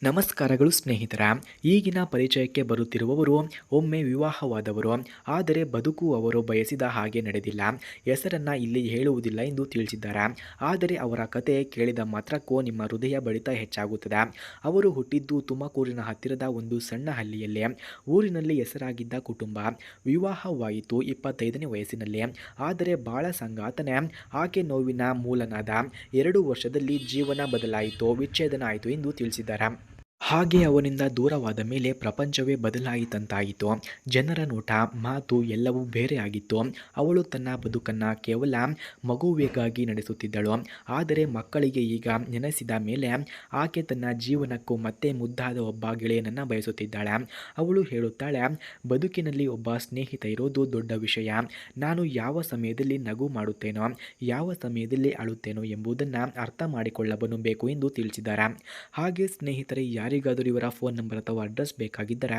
ನಮಸ್ಕಾರಗಳು ಸ್ನೇಹಿತರ. ಈಗಿನ ಪರಿಚಯಕ್ಕೆ ಬರುತ್ತಿರುವವರು ಒಮ್ಮೆ ವಿವಾಹವಾದವರು, ಆದರೆ ಬದುಕು ಅವರು ಬಯಸಿದ ಹಾಗೆ ನಡೆದಿಲ್ಲ. ಹೆಸರನ್ನು ಇಲ್ಲಿ ಹೇಳುವುದಿಲ್ಲ ಎಂದು ತಿಳಿಸಿದ್ದಾರೆ. ಆದರೆ ಅವರ ಕತೆ ಕೇಳಿದ ಮಾತ್ರಕ್ಕೂ ನಿಮ್ಮ ಹೃದಯ ಬಡಿತ ಹೆಚ್ಚಾಗುತ್ತದೆ. ಅವರು ಹುಟ್ಟಿದ್ದು ತುಮಕೂರಿನ ಹತ್ತಿರದ ಒಂದು ಸಣ್ಣ ಹಳ್ಳಿಯಲ್ಲಿ. ಊರಿನಲ್ಲಿ ಹೆಸರಾಗಿದ್ದ ಕುಟುಂಬ. ವಿವಾಹವಾಯಿತು 25ನೇ ವಯಸ್ಸಿನಲ್ಲಿ. ಆದರೆ ಬಾಳ ಸಂಗಾತನೆ ಆಕೆ ನೋವಿನ ಮೂಲನಾದ. 2 ವರ್ಷದಲ್ಲಿ ಜೀವನ ಬದಲಾಯಿತು, ವಿಚ್ಛೇದನ ಆಯಿತು ಎಂದು ತಿಳಿಸಿದ್ದಾರೆ. ಹಾಗೆ ಅವನಿಂದ ದೂರವಾದ ಮೇಲೆ ಪ್ರಪಂಚವೇ ಬದಲಾಯಿತಂತಾಯಿತು. ಜನರ ನೋಟ, ಮಾತು ಎಲ್ಲವೂ ಬೇರೆ ಆಗಿತ್ತು. ಅವಳು ತನ್ನ ಬದುಕನ್ನು ಕೇವಲ ಮಗುವಿಗಾಗಿ ನಡೆಸುತ್ತಿದ್ದಳು. ಆದರೆ ಮಕ್ಕಳಿಗೆ ಈಗ ನೆನೆಸಿದ ಮೇಲೆ ಆಕೆ ತನ್ನ ಜೀವನಕ್ಕೂ ಮತ್ತೆ ಮುದ್ದಾದ ಒಬ್ಬ ಗೆಳೆಯನನ್ನು ಬಯಸುತ್ತಿದ್ದಾಳೆ. ಅವಳು ಹೇಳುತ್ತಾಳೆ, ಬದುಕಿನಲ್ಲಿ ಒಬ್ಬ ಸ್ನೇಹಿತ ಇರೋದು ದೊಡ್ಡ ವಿಷಯ. ನಾನು ಯಾವ ಸಮಯದಲ್ಲಿ ನಗು ಮಾಡುತ್ತೇನೋ, ಯಾವ ಸಮಯದಲ್ಲಿ ಅಳುತ್ತೇನೋ ಎಂಬುದನ್ನು ಅರ್ಥ ಮಾಡಿಕೊಳ್ಳಬನು ಬೇಕು ಎಂದು ತಿಳಿಸಿದ್ದಾರೆ. ಹಾಗೆ ಸ್ನೇಹಿತರೆ, ಯಾರಿಗಾದರೂ ಇವರ ಫೋನ್ ನಂಬರ್ ಅಥವಾ ಅಡ್ರೆಸ್ ಬೇಕಾಗಿದ್ದರೆ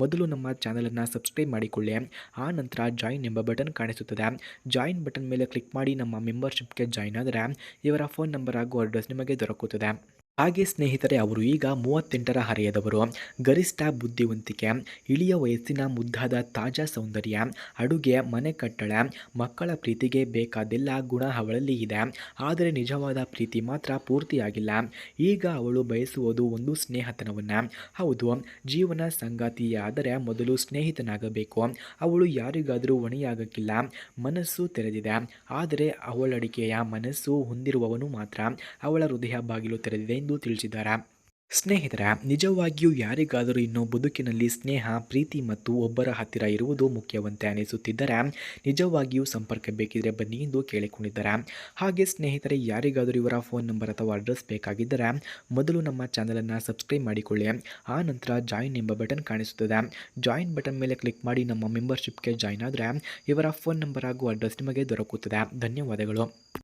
ಮೊದಲು ನಮ್ಮ ಚಾನಲನ್ನು ಸಬ್ಸ್ಕ್ರೈಬ್ ಮಾಡಿಕೊಳ್ಳಿ. ಆ ನಂತರ ಜಾಯಿನ್ ಎಂಬ ಬಟನ್ ಕಾಣಿಸುತ್ತದೆ. ಜಾಯಿನ್ ಬಟನ್ ಮೇಲೆ ಕ್ಲಿಕ್ ಮಾಡಿ ನಮ್ಮ ಮೆಂಬರ್ಶಿಪ್ಗೆ ಜಾಯಿನ್ ಆದರೆ ಇವರ ಫೋನ್ ನಂಬರ್ ಹಾಗೂ ಅಡ್ರೆಸ್ ನಿಮಗೆ ದೊರಕುತ್ತದೆ. ಹಾಗೆ ಸ್ನೇಹಿತರೆ, ಅವರು ಈಗ 38ರ ಹರೆಯದವರು. ಗರಿಷ್ಠ ಬುದ್ಧಿವಂತಿಕೆ, ಇಳಿಯ ವಯಸ್ಸಿನ ಮುದ್ದಾದ ತಾಜಾ ಸೌಂದರ್ಯ, ಅಡುಗೆ, ಮನೆ ಕಟ್ಟಳೆ, ಮಕ್ಕಳ ಪ್ರೀತಿಗೆ ಬೇಕಾದೆಲ್ಲ ಗುಣ ಅವಳಲ್ಲಿ ಇದೆ. ಆದರೆ ನಿಜವಾದ ಪ್ರೀತಿ ಮಾತ್ರ ಪೂರ್ತಿಯಾಗಿಲ್ಲ. ಈಗ ಅವಳು ಬಯಸುವುದು ಒಂದು ಸ್ನೇಹಿತನವನ್ನು. ಹೌದು, ಜೀವನ ಸಂಗಾತಿಯಾದರೆ ಮೊದಲು ಸ್ನೇಹಿತನಾಗಬೇಕು. ಅವಳು ಯಾರಿಗಾದರೂ ಹೊಣೆಯಾಗಕ್ಕಿಲ್ಲ. ಮನಸ್ಸು ತೆರೆದಿದೆ, ಆದರೆ ಅವಳಡಿಕೆಯ ಮನಸ್ಸು ಹೊಂದಿರುವವನು ಮಾತ್ರ ಅವಳ ಹೃದಯ ಬಾಗಿಲು ತೆರೆದಿದೆ ಎಂದು ತಿಳಿಸಿದ್ದಾರೆ. ಸ್ನೇಹಿತರೆ, ನಿಜವಾಗಿಯೂ ಯಾರಿಗಾದರೂ ಇನ್ನೂ ಬದುಕಿನಲ್ಲಿ ಸ್ನೇಹ, ಪ್ರೀತಿ ಮತ್ತು ಒಬ್ಬರ ಹತ್ತಿರ ಇರುವುದು ಮುಖ್ಯವಂತೆ ಅನಿಸುತ್ತಿದ್ದರೆ ನಿಜವಾಗಿಯೂ ಸಂಪರ್ಕ ಬೇಕಿದ್ರೆ ಬನ್ನಿ ಎಂದು ಕೇಳಿಕೊಂಡಿದ್ದಾರೆ. ಹಾಗೆ ಸ್ನೇಹಿತರೆ, ಯಾರಿಗಾದರೂ ಇವರ ಫೋನ್ ನಂಬರ್ ಅಥವಾ ಅಡ್ರೆಸ್ ಬೇಕಾಗಿದ್ದರೆ ಮೊದಲು ನಮ್ಮ ಚಾನಲನ್ನು ಸಬ್ಸ್ಕ್ರೈಬ್ ಮಾಡಿಕೊಳ್ಳಿ. ಆ ನಂತರ ಜಾಯಿನ್ ಎಂಬ ಬಟನ್ ಕಾಣಿಸುತ್ತದೆ. ಜಾಯಿನ್ ಬಟನ್ ಮೇಲೆ ಕ್ಲಿಕ್ ಮಾಡಿ ನಮ್ಮ ಮೆಂಬರ್ಶಿಪ್ಗೆ ಜಾಯಿನ್ ಆದರೆ ಇವರ ಫೋನ್ ನಂಬರ್ ಹಾಗೂ ಅಡ್ರೆಸ್ ನಿಮಗೆ ದೊರಕುತ್ತದೆ. ಧನ್ಯವಾದಗಳು.